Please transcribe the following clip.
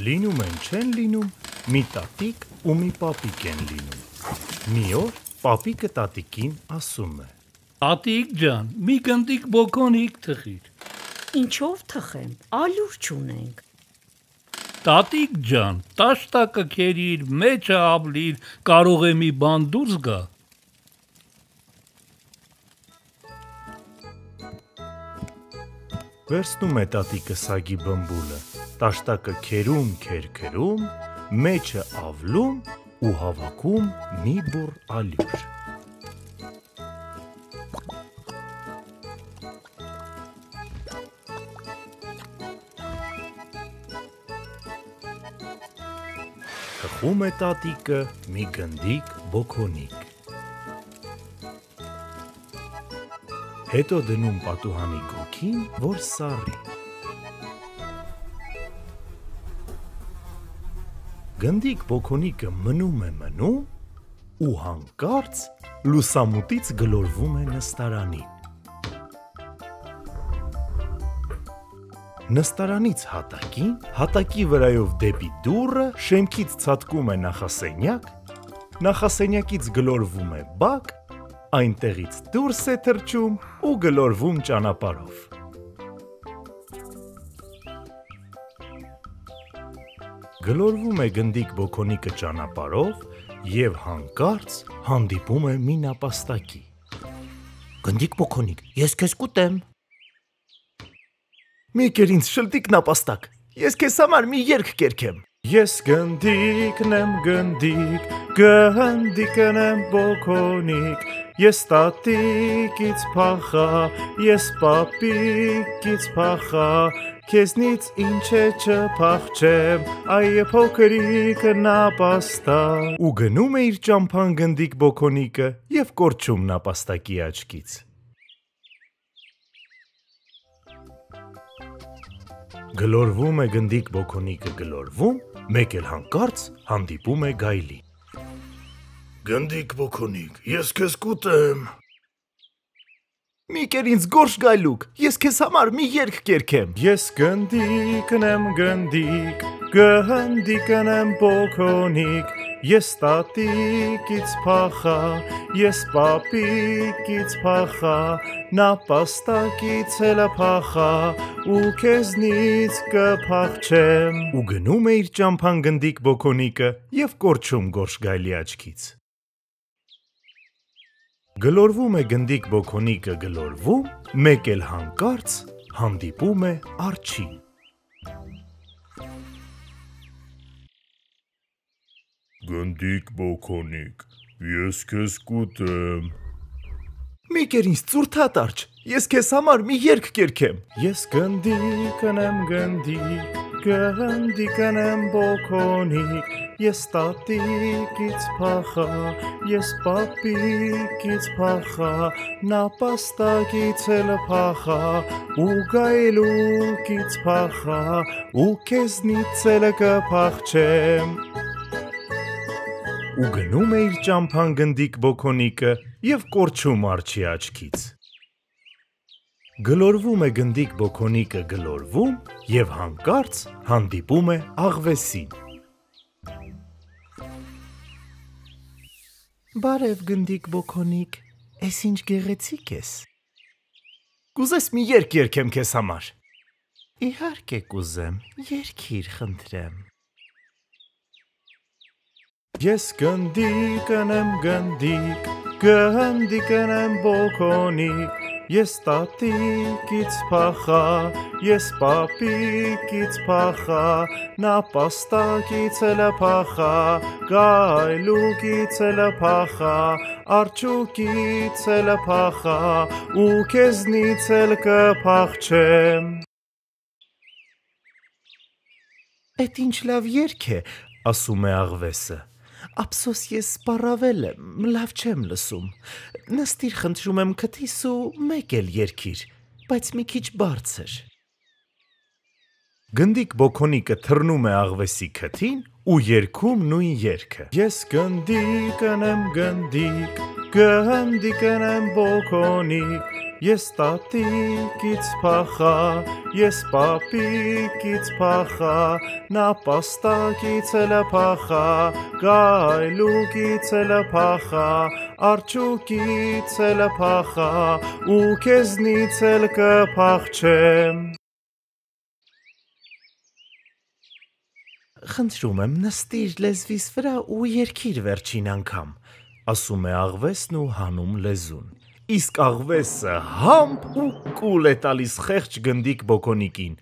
Լինում են չեն լինում, մի տատիկ ու մի պապիկ են լինում։ Մի օր պապիկը տատիկին ասում է. Տատիկ ջան, մի գնդիկ բոքոնիկ թխիր։ Ինչով թխեմ, ալյուր չունենք։ Տատիկ ջան, տաշտակը քերիր, մեջը ավլիր, կարող է մի բան դուրս գա։ Վերցնում է տատիկը սագի բմբուլը, տաշտակը քերում, մեջը ավլում ու հավաքում մի բուռ ալյուր։ Թխում է տատիկը մի գնդիկ բոքոնիկ։ Հետո դնում պատուհանի գոգին, որ սառի։ Գնդիկ բոքոնիկը մնում է ու հանկարծ լուսամուտից գլորվում է նստարանին։ Նստարանից հատակին, հատակի վրայով դեպի դուռը, շեմքից ցատկում է նախասենյակ, նախասենյակից գլորվում է բակ, այնտեղից դուրս է թռչում ու գլորվում ճանապարհով։ Գլորվում է գնդիկ բոքոնիկը ճանապարհով և հանկարծ հանդիպում է մի նապաստակի։ Գնդիկ բոքոնիկ, ես քեզ կուտեմ։ Մի կեր ինձ շլտիկ նապաստակ, ես քեզ համար մի երգ կերքեմ։ Ես գնդիկն եմ գնդիկ, գնդիկն եմ բոքոնիկ, ես տատիկից փախա, ես պապիկից փախա, քեզնից ինչ է չփախչեմ, այ փոքրիկ նապաստակ։ Ու գնում է իր ճամփան գնդիկ բոքոնիկը և կորչում նապաստակի աչքից։ Գլորվում է գնդիկ բոքոնիկը գլորվում, մեկ էլ հանկարծ հանդիպում է գայլին։ Գնդիկ բոքոնիկ, ես քեզ կուտեմ։ Մի կեր ինձ գորշ գայլուկ, ես քեզ համար մի երգ կերքեմ։ Ես գնդիկն եմ գնդիկ, գնդիկն եմ բոքոնիկ, ես տատիկից փախա, ես պապիկից փախա, նապաստակից էլ փախա, ու քեզնից կփախչեմ։ Ու գնում է իր ճամփան գնդիկ բոքոնիկը և կորչում գորշ գայլի աչքից։ Գլորվում է գնդիկ բոքոնիկը գլորվում, մեկ էլ հանկարծ հանդիպում է արջին։ Գնդիկ բոքոնիկ, ես քեզ կուտեմ։ Մի կեր ինձ ծուրթատ արջ, ես քեզ համար մի երգ կերքեմ։ Ես գնդիկն եմ գնդիկ, գնդիկն եմ բոքոնիկ, ես տատիկից փախա, ես պապիկից փախա, նապաստակից էլ փախա, ու գայլուկից փախա, ու քեզնից էլ կփախչեմ։ Ու գնում է իր ճամփան գնդիկ բոքոնիկը և կորչում արջի աչքից։ Գլորվում է գնդիկ բոքոնիկը գլորվում և հանկարծ հանդիպում է աղվեսին։ Բարև գնդիկ բոքոնիկ, էս ինչ գեղեցիկ ես։ Կուզես մի երգ երգեմ քեզ համար։ Իհարկե կուզեմ, երգիր խնդրեմ։ Ես գնդիկն եմ գնդիկ, գնդիկն եմ բոքոնիկ, ես տատիկից փախա, ես պապիկից փախա, նապաստակից էլ փախա, գայլուկից էլ փախա, արջուկից էլ փախա, ու քեզնից էլ կփախչեմ։ Էդ ինչ լավ երգ է, ասում է աղվեսը։ Ափսոս ես սպառավել եմ, լավ չեմ լսում։ Նստիր խնդրում եմ քթիս ու մեկ էլ երգիր, բայց մի քիչ բարձր։ Գնդիկ բոքոնիկը թռնում է աղվեսի քթին ու երգում նույն երգը։ Ես գնդիկն եմ գնդիկ, գնդիկն եմ բոքոնիկ, Ես տատիկից փախա, ես պապիկից փախա, նա պաստակից էլ փախա, գայլուկից էլ փախա, արջուկից էլ փախա, ու քեզնից էլ կփախչեմ։ Խնդրում եմ, նստիր լեզվիս վրա ու երգիր վերջին անգամ, ասում է աղվեսն ու հանում լեզուն։ Իսկ աղվեսը համբ ու կուլ է տալիս խեղճ գնդիկ բոքոնիկին։